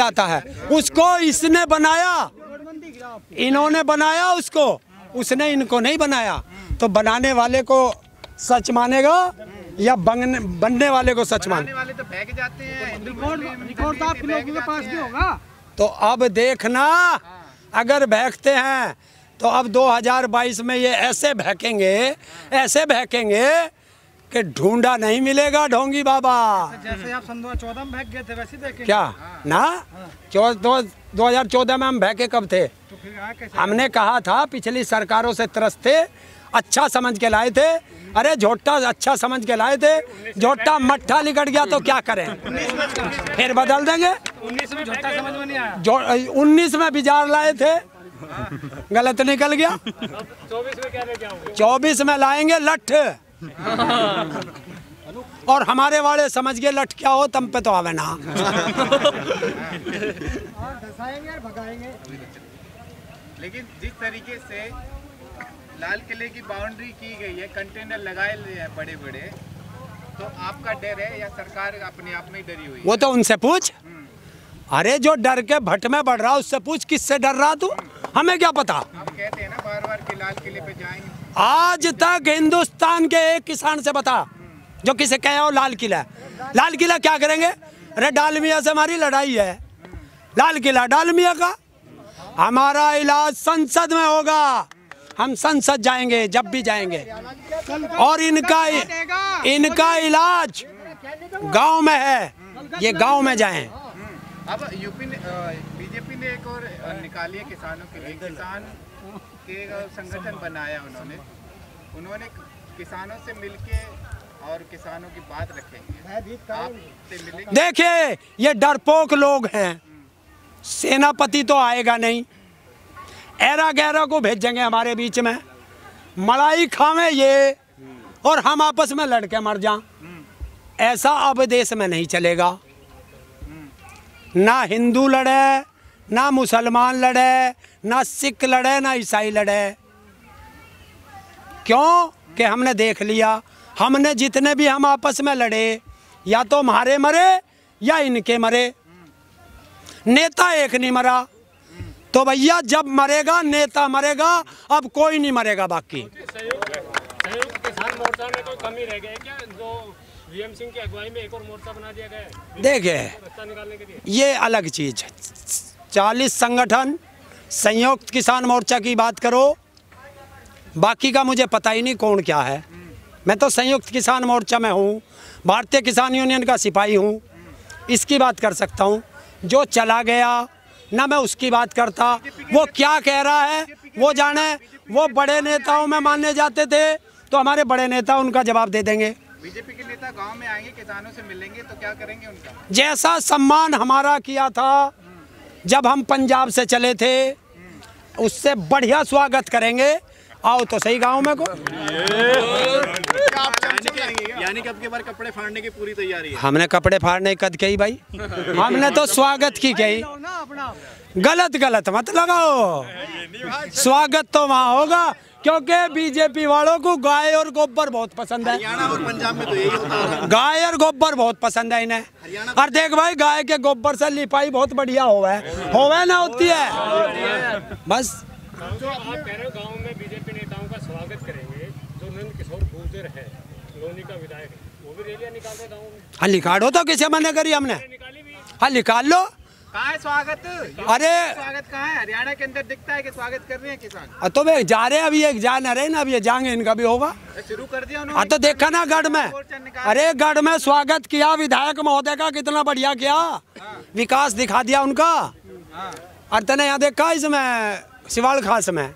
जाता है। उसको इसने बनाया, इन्होंने बनाया उसको, उसने इनको नहीं बनाया। तो बनाने वाले को सच मानेगा या बनने वाले को सच माने? वाले तो फेंक जाते हैं, रिकॉर्ड तो आप लोगों के पास भी होगा। तो अब देखना, अगर बहकते हैं तो अब 2022 में ये ऐसे बहकेंगे, ऐसे बहकेंगे कि ढूंढा नहीं मिलेगा ढोंगी बाबा। जैसे आप सन 2014 में बहक गए थे वैसे बहकेंगे क्या ना? 2014 में हम बहके कब थे? तो फिर कैसे? हमने कहा था पिछली सरकारों से त्रस्त थे, अच्छा समझ के लाए थे। अरे झोटा अच्छा समझ के लाए थे, झोटा मट्ठा लिकट गया तो क्या करें, फिर बदल देंगे। 19 में झोटा समझ में नहीं आया। 19 में बिजार लाए थे, गलत निकल गया। 24 में क्या लेके आओगे? 24 में लाएंगे लठ। और हमारे वाले समझ गए लठ क्या हो, तम पे तो आवे ना। भगाएंगे। लेकिन जिस तरीके से लाल किले की बाउंड्री की गई है, कंटेनर लगाए हैं बड़े बड़े, तो आपका डर है या सरकार अपने आप में ही डरी हुई है? वो तो उनसे पूछ। अरे जो डर के भट्ट में बढ़ रहा उससे पूछ, किससे डर रहा तू? हमें क्या पता। आप कहते हैं ना बार बार कि लाल किले पे जाएंगे। आज तक हिंदुस्तान के एक किसान से बता जो किसे कहे हो लाल किला, लाल किला क्या करेंगे? अरे डालमिया से हमारी लड़ाई है, लाल किला डालमिया का। हमारा इलाज संसद में होगा, हम संसद जाएंगे जब भी जाएंगे। और इनका इलाज गांव में है, ये गांव में जाएं। अब यूपी ने बीजेपी ने एक और निकाली है किसानों के लिए, किसान के संगठन बनाया उन्होंने किसानों से मिलके और किसानों की बात रखेंगे, आपसे मिलेंगे। देखिए ये डरपोक लोग हैं, सेनापति तो आएगा नहीं, एरा गैरा को भेजेंगे हमारे बीच में, मलाई खावे ये और हम आपस में लड़के मर जाएं। ऐसा अब देश में नहीं चलेगा। ना हिंदू लड़े, ना मुसलमान लड़े, ना सिख लड़े, ना ईसाई लड़े। क्यों? कि हमने देख लिया, हमने जितने भी हम आपस में लड़े, या तो हमारे मरे या इनके मरे, नेता एक नहीं मरा। तो भैया जब मरेगा नेता मरेगा, अब कोई नहीं मरेगा बाकी। संयुक्त किसान मोर्चा में कोई कमी रह गई क्या? जो वीएम सिंह की अगुवाई में एक और मोर्चा बना दिया गया है देखिए रास्ता निकालने के लिए, ये अलग चीज है। 40 संगठन, संयुक्त किसान मोर्चा की बात करो, बाकी का मुझे पता ही नहीं कौन क्या है। मैं तो संयुक्त किसान मोर्चा में हूँ, भारतीय किसान यूनियन का सिपाही हूँ, इसकी बात कर सकता हूँ। जो चला गया ना मैं उसकी बात करता, वो क्या कह रहा है वो जाने। वो बड़े नेताओं में माने जाते थे तो हमारे बड़े नेता उनका जवाब दे देंगे। बीजेपी के नेता गांव में आएंगे, किसानों से मिलेंगे, तो क्या करेंगे उनका? जैसा सम्मान हमारा किया था जब हम पंजाब से चले थे, उससे बढ़िया स्वागत करेंगे। आओ तो सही गांव में को। यानी कि अब की बार कपड़े फाड़ने की पूरी तैयारी है। हमने कपड़े फाड़ने कद कही भाई, हमने तो स्वागत की कही। गलत मत लगाओ, स्वागत तो वहाँ होगा क्योंकि बीजेपी वालों को गाय और गोबर बहुत पसंद है। हरियाणा और पंजाब में तो यही होता है, गाय और गोबर बहुत पसंद है इन्हें। और देख भाई गाय के गोबर से लिपाई बहुत बढ़िया होवे ना होती है बस। जो आप कह रहे हो गांव में बीजेपी नेताओं का स्वागत करेंगे, जो नंद किशोर गुर्जर है लोनी का विधायक, वो भी रैलियां निकाल रहे गाँव में। हाँ निकालो तो किसे मना करी हमने, निकाली भी। हाँ निकाल लो। कहाँ है स्वागत? अरे स्वागत कहाँ है? हरियाणा के अंदर दिखता है कि स्वागत कर रहे हैं किसान। तो वे जा रहे अभी, एक जा न रहे ना, अभी ये जाएंगे, इनका भी होगा। शुरू कर दिया उन्होंने। हाँ तो देखा ना गढ़ में, अरे गढ़ में स्वागत किया विधायक महोदय का, कितना बढ़िया किया, विकास दिखा दिया उनका। और तने यहाँ देखा इसमें सिवाड़ खास में,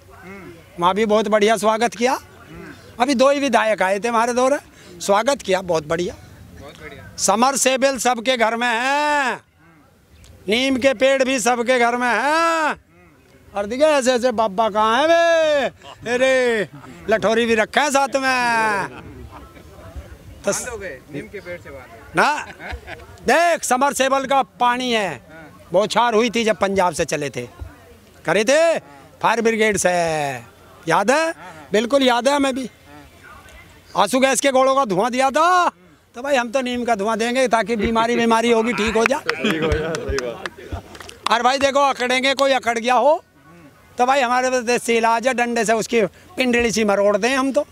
वहाँ भी बहुत बढ़िया स्वागत किया। अभी 2 ही विधायक आए थे हमारे दौरे, स्वागत किया बहुत बढ़िया। समर सेबल सबके घर में है, नीम के पेड़ भी सबके घर में है। और देखिए ऐसे ऐसे बाबा कहाँ है वे, अरे लठोरी भी रखा है साथ में तो नीम के पेड़ से बात ना। देख समर सेबल का पानी है, बौछार हुई थी जब पंजाब से चले थे, करे थे फायर ब्रिगेड से, याद है? बिल्कुल याद है हमें भी। आंसू गैस के गोलों का धुआं दिया था, तो भाई हम तो नीम का धुआं देंगे ताकि बीमारी होगी ठीक हो जाए। और भाई देखो अकड़ेंगे, कोई अकड़ गया हो तो भाई हमारे देश से इलाज है, डंडे से उसकी पिंडली सी मरोड़ दें हम तो।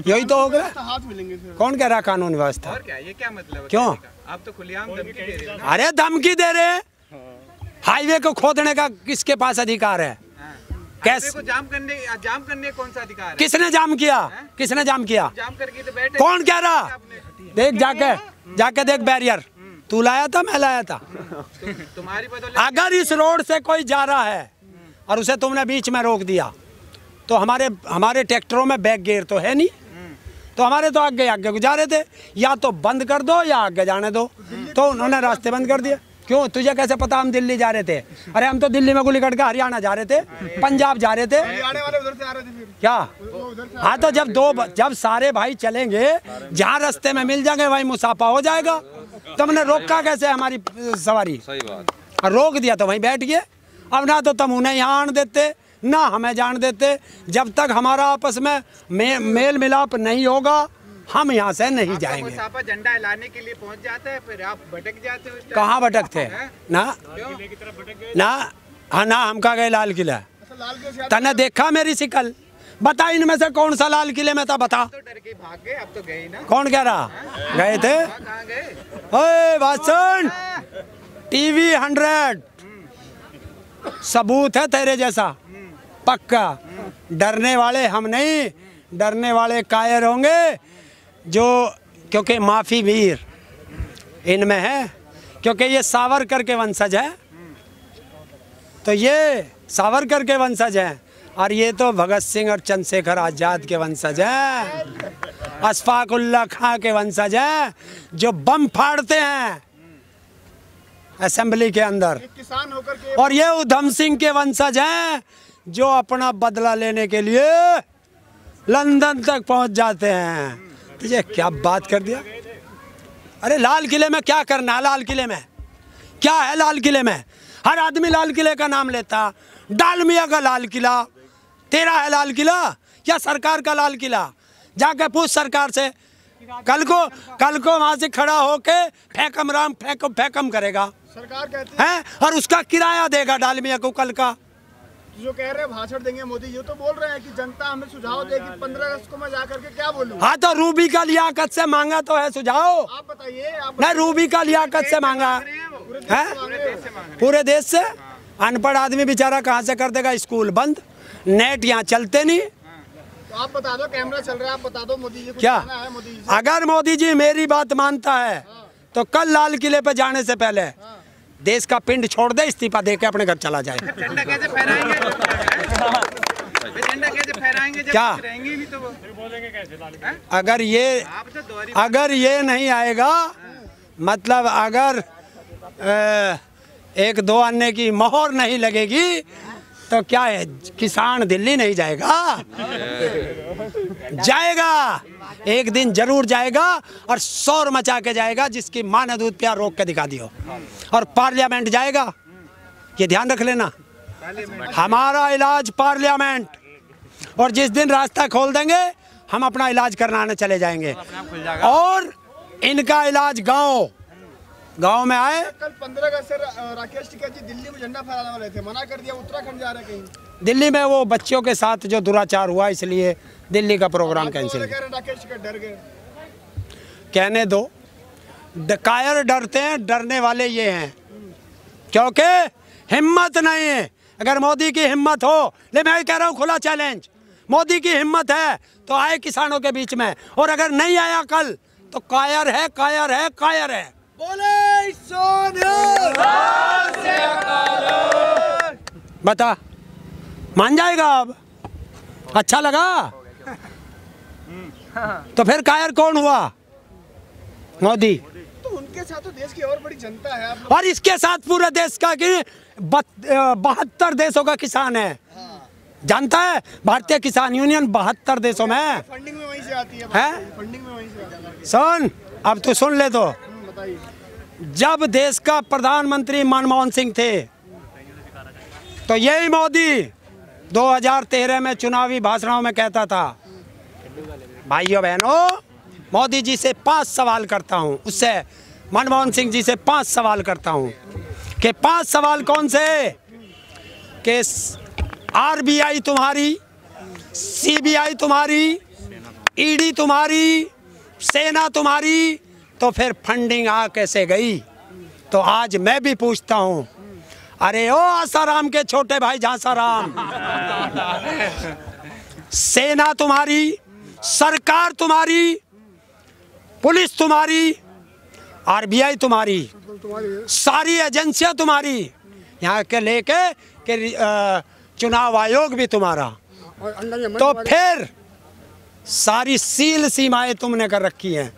यही तो हो गया। हाथ मिलेंगे फिर। कौन कह रहा कानून व्यवस्था? और क्या, ये क्या मतलब है? क्यों? आप तो खुलेआम धमकी दे रहे हो ना। अरे धमकी दे रहे हैं, हाईवे को खोदने का किसके पास अधिकार है? हाईवे को जाम करने कौन सा अधिकार है? किसने जाम किया? किसने जाम किया? जाम करके तो बैठे। कौन कह रहा? देख जाके देख बैरियर, तू लाया था मैं लाया था। तुम्हारी बदौलत। अगर इस रोड से कोई जा रहा है और उसे तुमने बीच में रोक दिया तो हमारे ट्रैक्टरों में बैक गियर तो है नहीं, तो हमारे तो आगे गुजारे थे, या तो बंद कर दो या आगे जाने दो, तो उन्होंने रास्ते बंद कर दिया। क्यों, तुझे कैसे पता हम दिल्ली जा रहे थे? अरे हम तो दिल्ली में गोली कट के हरियाणा जा रहे थे, पंजाब जा रहे थे। हरियाणा वाले उधर से आ रहे थे फिर। क्या? हाँ तो जब सारे भाई चलेंगे, जहाँ रास्ते में मिल जाएंगे वहीं मुसाफा हो जाएगा। तुमने रोका कैसे हमारी सवारी? सही बात। और रोक दिया तो वहीं बैठ गए। अब ना तो तुम उन्हें यहाँ आने देते ना हमें जान देते। जब तक हमारा आपस में मेल मिलाप नहीं होगा हम यहाँ से नहीं जाएंगे। मुसाफा झंडा हिलाने के लिए पहुँच जाता है, फिर आप भटक जाते हो। कहाँ भटकते? ना हाँ ना, हम कहाँ गए लाल किला? तने देखा मेरी शिकल? बता इनमें से कौन सा लाल किले में था, बता। तो डर के भाग गए, अब तो गए ना। कौन कह रहा? गए थे। कहाँ गए? ओए वासन, टीवी 100 सबूत है तेरे जैसा पक्का। डरने वाले हम नहीं, डरने वाले कायर होंगे जो, क्योंकि माफी वीर इनमें है, क्योंकि ये सावरकर के वंशज है, तो ये सावरकर के वंशज हैं, और ये तो भगत सिंह और चंद्रशेखर आजाद के वंशज हैं, अशफाक उल्लाह खां के वंशज हैं, जो बम फाड़ते हैं असेंबली के अंदर। किसान होकर के। और ये उधम सिंह के वंशज हैं जो अपना बदला लेने के लिए लंदन तक पहुंच जाते हैं। तुझे क्या बात कर दिया? अरे लाल किले में क्या करना? लाल किले में क्या है? लाल किले में हर आदमी लाल किले का नाम लेता। डालमिया का लाल किला तेरा है लाल किला या सरकार का लाल किला? जाके पूछ सरकार से। कल को वहां से खड़ा होके फेकम राम फेकम करेगा सरकार कहती है, और उसका किराया देगा डालमिया को। कल का जो कह रहे हैं भाषण देंगे मोदी जी, तो बोल रहे हैं कि जनता हमें सुझाव देगी 15 अगस्त को मैं जाकर के क्या बोलूं। हाँ तो रूबी का लियाकत से मांगा तो है सुझाव। आप बताइए। नहीं, रूबी का लियाकत से मांगा है, पूरे देश से। अनपढ़ आदमी बेचारा कहाँ से कर देगा? स्कूल बंद, नेट यहाँ चलते नहीं। तो आप बता दो, कैमरा चल रहा है, आप बता दो मोदी जी को क्या? है मोदी जी से। अगर मोदी जी मेरी बात मानता है तो कल लाल किले पे जाने से पहले देश का पिंड छोड़ दे, इस्तीफा दे के अपने घर चला जाए। झंडा कैसे फहराएंगे? झंडा कैसे फहराएंगे जब क्या? कुछ रहेंगे नहीं तो वो बोलेंगे कैसे लाल? अगर ये नहीं आएगा, मतलब अगर 1-2 अन्य की मोहर नहीं लगेगी तो क्या है? किसान दिल्ली नहीं जाएगा? जाएगा, एक दिन जरूर जाएगा और शोर मचा के जाएगा, जिसकी मां ने दूध प्यार रोक के दिखा दियो। और पार्लियामेंट जाएगा, ये ध्यान रख लेना। हमारा इलाज पार्लियामेंट, और जिस दिन रास्ता खोल देंगे हम अपना इलाज कराने चले जाएंगे। और इनका इलाज गांव में आए। कल 15 अगस्त से राकेश टिकैत जी दिल्ली में झंडा फहराने वाले थे, मना कर दिया, उत्तराखंड जा रहे कहीं। दिल्ली में वो बच्चियों के साथ जो दुराचार हुआ, इसलिए दिल्ली का प्रोग्राम कैंसिल। राकेश टिकैत डर गए। कहने दो, कायर डरते हैं, डरने वाले ये हैं, क्योंकि हिम्मत नहीं है। अगर मोदी की हिम्मत हो, ले मैं कह रहा हूँ खुला चैलेंज, मोदी की हिम्मत है तो आए किसानों के बीच में, और अगर नहीं आया कल तो कायर है, कायर है, कायर है। बोले बता, मान जाएगा अब? अच्छा लगा? तो फिर कायर कौन हुआ? मोदी। तो उनके साथ तो देश की और बड़ी जनता है। आप और इसके साथ पूरे देश का कि 72 देशों का किसान है। जानता है? भारतीय किसान यूनियन 72 देशों में है। फंडिंग में वहीं से आती है। फंडिंग में वहीं से आती है। सुन, अब तो सुन ले। तो बताइए। जब देश का प्रधानमंत्री मनमोहन सिंह थे तो यही मोदी 2013 में चुनावी भाषणों में कहता था, भाइयों बहनों, मोदी जी से 5 सवाल करता हूं, उससे मनमोहन सिंह जी से 5 सवाल करता हूं कि 5 सवाल कौन से, कि RBI तुम्हारी, CBI तुम्हारी, ED तुम्हारी, सेना तुम्हारी, तो फिर फंडिंग आ कैसे गई। तो आज मैं भी पूछता हूँ, अरे ओ आसाराम के छोटे भाई झांसाराम, सेना तुम्हारी, सरकार तुम्हारी, पुलिस तुम्हारी, RBI तुम्हारी, सारी एजेंसियां तुम्हारी, यहाँ के लेके के चुनाव आयोग भी तुम्हारा, तो फिर सारी सील सीमाएं तुमने कर रखी हैं,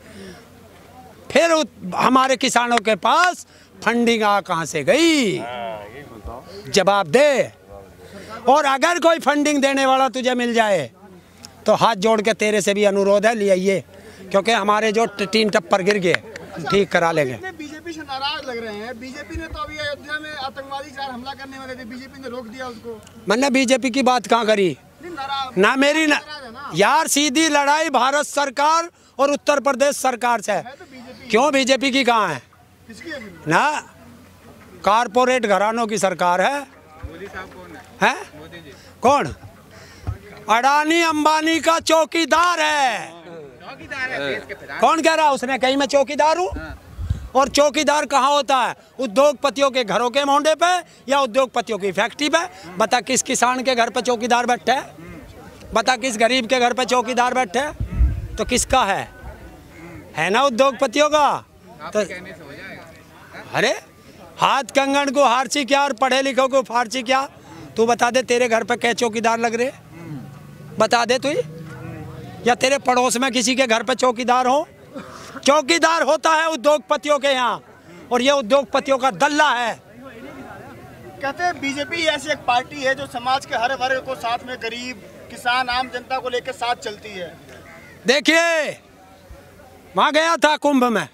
फिर हमारे किसानों के पास फंडिंग आ कहाँ से गई, जवाब दे। और अगर कोई फंडिंग देने वाला तुझे मिल जाए तो हाथ जोड़ के तेरे से भी अनुरोध है, ले आइए, क्योंकि हमारे जो 3 टप्पर गिर गए ठीक करा लेंगे। बीजेपी से नाराज लग रहे हैं। बीजेपी ने तो अभी अयोध्या में आतंकवादी 4 हमला करने वाले थे, बीजेपी ने रोक दिया उसको। मैंने बीजेपी की बात कहाँ करी ना, मेरी ना यार, सीधी लड़ाई भारत सरकार और उत्तर प्रदेश सरकार से है। क्यों बीजेपी की कहाँ है ना, कारपोरेट घरानों की सरकार है। मोदी साहब कौन है? मोदी जी कौन? अडानी अंबानी का चौकीदार है। चौकीदार है देश के प्रधान। कौन कह रहा उसने कहीं मैं चौकीदार हूँ? और चौकीदार कहाँ होता है? उद्योगपतियों के घरों के मोहल्ले पे या उद्योगपतियों की फैक्ट्री पे। बता किस किसान के घर पे चौकीदार बैठे है? बता किस गरीब के घर पे चौकीदार बैठे है? तो किसका है ना उद्योगपतियों का। तो कहने से हो जाएगा। अरे हाथ कंगन को हारसी क्या और पढ़े लिखों को फारसी क्या। तू बता दे तेरे घर पे क्या चौकीदार लग रहे, बता दे तू, या तेरे पड़ोस में किसी के घर पे चौकीदार हो? चौकीदार होता है उद्योगपतियों के यहाँ, और ये उद्योगपतियों का दल्ला है। कहते हैं बीजेपी ऐसी एक पार्टी है जो समाज के हर वर्ग को साथ में, गरीब, किसान, आम जनता को लेकर साथ चलती है। देखिए वहाँ गया था कुंभ में,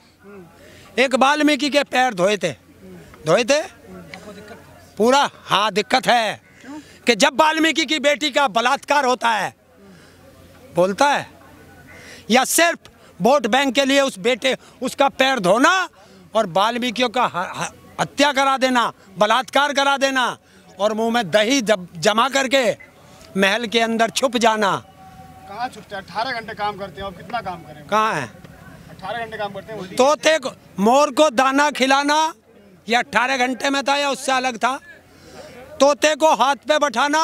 एक वाल्मीकि के पैर धोए थे पूरा। हाँ दिक्कत है कि जब वाल्मीकि की बेटी का बलात्कार होता है, बोलता है, या सिर्फ वोट बैंक के लिए उस बेटे उसका पैर धोना और वाल्मीकियों का हत्या करा देना, बलात्कार करा देना, और मुंह में दही जमा करके महल के अंदर छुप जाना। कहाँ छुपते हैं? 18 घंटे काम करते हैं। और कितना काम करें? कहाँ है? 18 घंटे काम करते हैं। तोते को, मोर को दाना खिलाना ये 18 घंटे में था या उससे अलग था? तोते को हाथ पे बैठाना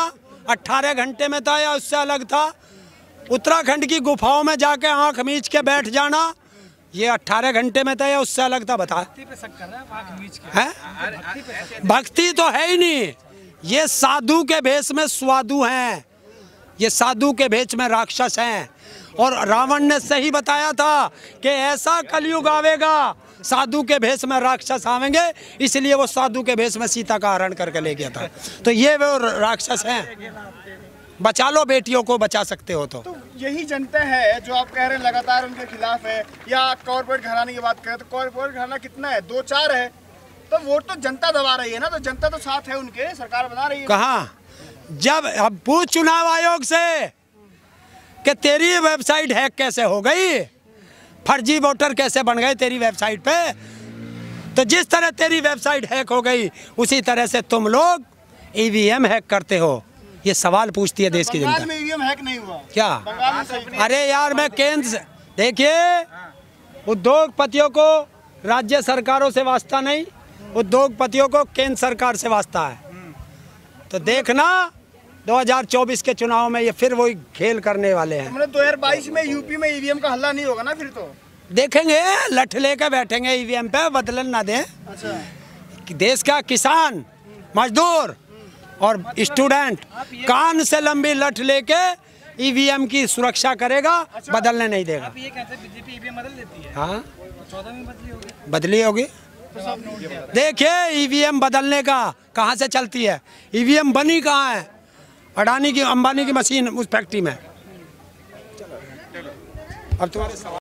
18 घंटे में था या उससे अलग था? उत्तराखंड की गुफाओं में जाके आंख मीच के बैठ जाना ये 18 घंटे में था या उससे अलग था? बता। भक्ति तो है ही नहीं, ये साधु के भेष में स्वादु हैं, ये साधु के भेष में राक्षस हैं। और रावण ने सही बताया था कि ऐसा कलयुग आवेगा साधु के भेष में राक्षस आवेंगे, इसलिए वो साधु के भेष में सीता का हरण करके ले गया था। तो ये वो राक्षस हैं। बचा लो बेटियों को, बचा सकते हो तो यही जनता है जो आप कह रहे हैं लगातार उनके खिलाफ है। या कॉर्पोरेट घराने की बात करें तो कॉर्पोरेट घराना कितना है? 2-4 है। तो वोट तो जनता दबा रही है ना, तो जनता तो साथ है उनके, सरकार बना रही है। कहाँ? जब अब पूछ चुनाव आयोग से कि तेरी वेबसाइट हैक कैसे हो गई, फर्जी वोटर कैसे बन गए तेरी वेबसाइट पे, तो जिस तरह तेरी वेबसाइट हैक हो गई उसी तरह से तुम लोग ईवीएम हैक करते हो। ये सवाल पूछती है देश की जनता। बंगाल में ईवीएम हैक नहीं हुआ क्या? बंगाल में सही। अरे यार मैं केंद्र से, देखिए उद्योगपतियों को राज्य सरकारों से वास्ता नहीं, उद्योगपतियों को केंद्र सरकार से वास्ता है। तो देखना 2024 के चुनाव में ये फिर वही खेल करने वाले हैं। 2022 में यूपी में ईवीएम का हल्ला नहीं होगा ना? फिर तो देखेंगे, लठ लेकर बैठेंगे ईवीएम पे, बदलन ना दें। अच्छा। देश का किसान, मजदूर और स्टूडेंट कान से लंबी लठ लेके ईवीएम की सुरक्षा करेगा। अच्छा। बदलने नहीं देगा। आप ये कहते हैं बीजेपी ईवीएम बदल देती है? हाँ 14 में बदली होगी। देखिए ईवीएम बदलने का कहाँ से चलती है? ईवीएम बनी कहाँ है? अडानी की अंबानी की मशीन उस फैक्ट्री में। अब तुम्हारे सवाल